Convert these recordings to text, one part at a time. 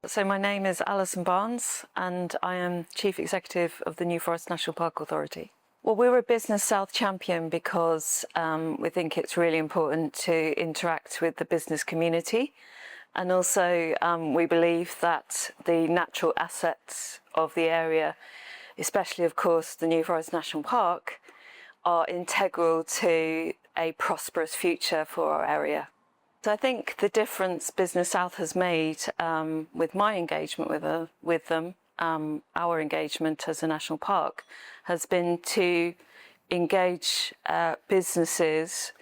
So my name is Alison Barnes and I am Chief Executive of the New Forest National Park Authority. Well, we're a Business South champion because we think it's really important to interact with the business community, and also we believe that the natural assets of the area, especially of course the New Forest National Park, are integral to a prosperous future for our area. So I think the difference Business South has made with my engagement with them, our engagement as a national park, has been to engage businesses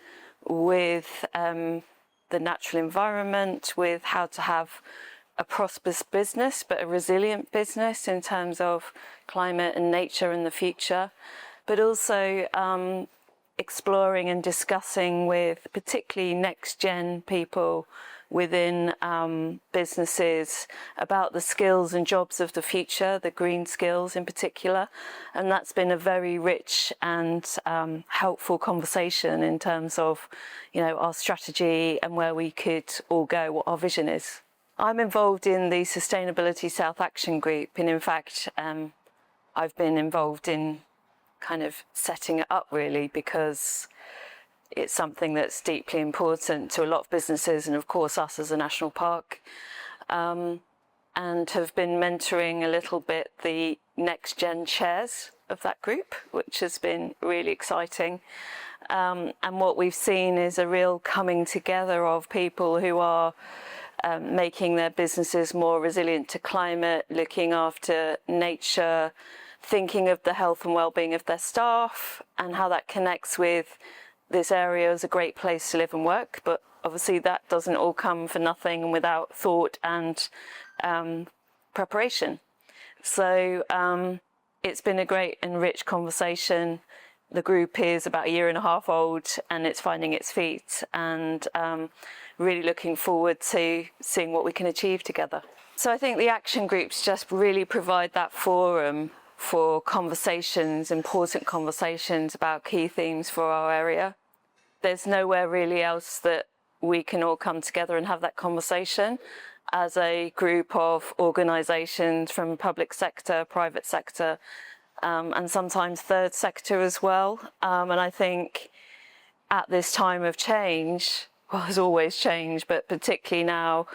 with the natural environment, with how to have a prosperous business, but a resilient business in terms of climate and nature in the future, but also exploring and discussing with particularly next-gen people within businesses about the skills and jobs of the future, the green skills in particular. And that's been a very rich and helpful conversation in terms of, our strategy and where we could all go, what our vision is. I'm involved in the Sustainability South Action Group, and in fact, I've been involved in kind of setting it up really because it's something that's deeply important to a lot of businesses and of course us as a national park, and have been mentoring a little bit the next gen chairs of that group, which has been really exciting. And what we've seen is a real coming together of people who are making their businesses more resilient to climate, looking after nature, thinking of the health and well-being of their staff and how that connects with this area as a great place to live and work. But obviously that doesn't all come for nothing and without thought and preparation. So it's been a great and rich conversation. The group is about 1.5 years old and it's finding its feet, and really looking forward to seeing what we can achieve together. So I think the action groups just really provide that forum for conversations, important conversations about key themes for our area. There's nowhere really else that we can all come together and have that conversation as a group of organisations from public sector, private sector, and sometimes third sector as well. And I think at this time of change, well, there's always change, but particularly now,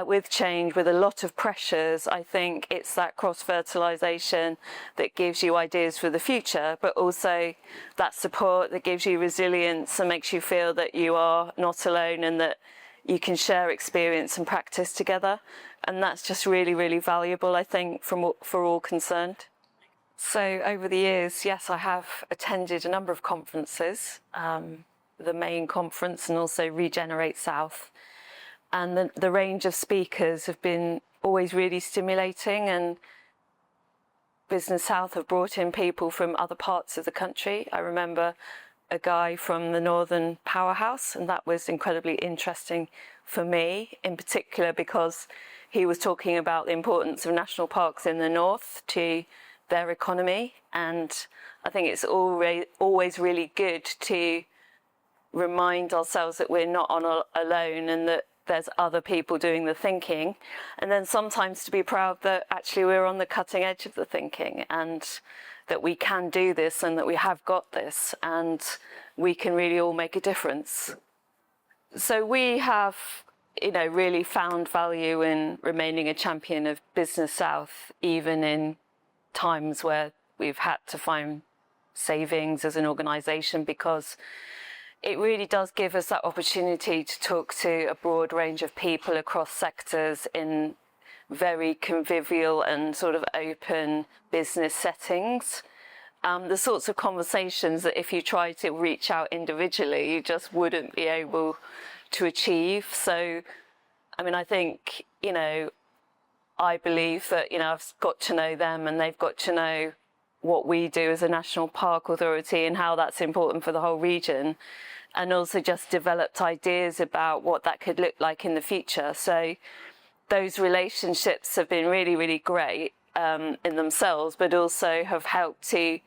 with change, with a lot of pressures, I think it's that cross-fertilisation that gives you ideas for the future, but also that support that gives you resilience and makes you feel that you are not alone and that you can share experience and practice together. And that's just really, really valuable, I think, for all concerned. So over the years, yes, I have attended a number of conferences, the main conference and also Regenerate South. And the range of speakers have been always really stimulating, and Business South have brought in people from other parts of the country. I remember a guy from the Northern Powerhouse, and that was incredibly interesting for me, in particular because he was talking about the importance of national parks in the north to their economy. And I think it's always really good to remind ourselves that we're not alone and that there's other people doing the thinking, and then sometimes to be proud that actually we're on the cutting edge of the thinking and that we can do this and that we have got this and we can really all make a difference. So we have, really found value in remaining a champion of Business South, even in times where we've had to find savings as an organisation, because it really does give us that opportunity to talk to a broad range of people across sectors in very convivial and sort of open business settings. The sorts of conversations that if you try to reach out individually, you just wouldn't be able to achieve. So, I think, I believe that, I've got to know them and they've got to know what we do as a National Park Authority and how that's important for the whole region, and also just developed ideas about what that could look like in the future. So those relationships have been really, really great in themselves, but also have helped to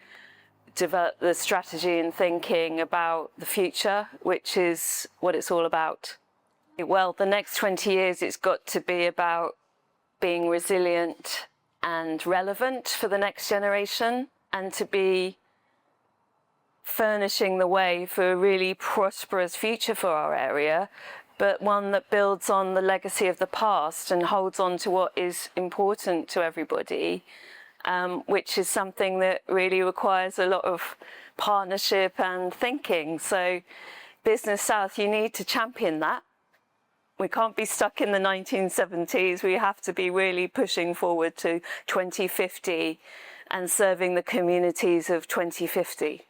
develop the strategy and thinking about the future, which is what it's all about. Well, the next 20 years, it's got to be about being resilient and relevant for the next generation, and to be furnishing the way for a really prosperous future for our area, but one that builds on the legacy of the past and holds on to what is important to everybody, which is something that really requires a lot of partnership and thinking. So Business South, you need to champion that. We can't be stuck in the 1970s. We have to be really pushing forward to 2050 and serving the communities of 2050.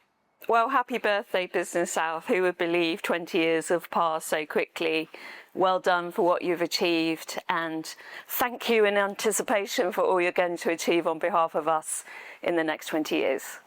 Well, happy birthday, Business South. Who would believe 20 years have passed so quickly? Well done for what you've achieved, and thank you in anticipation for all you're going to achieve on behalf of us in the next 20 years.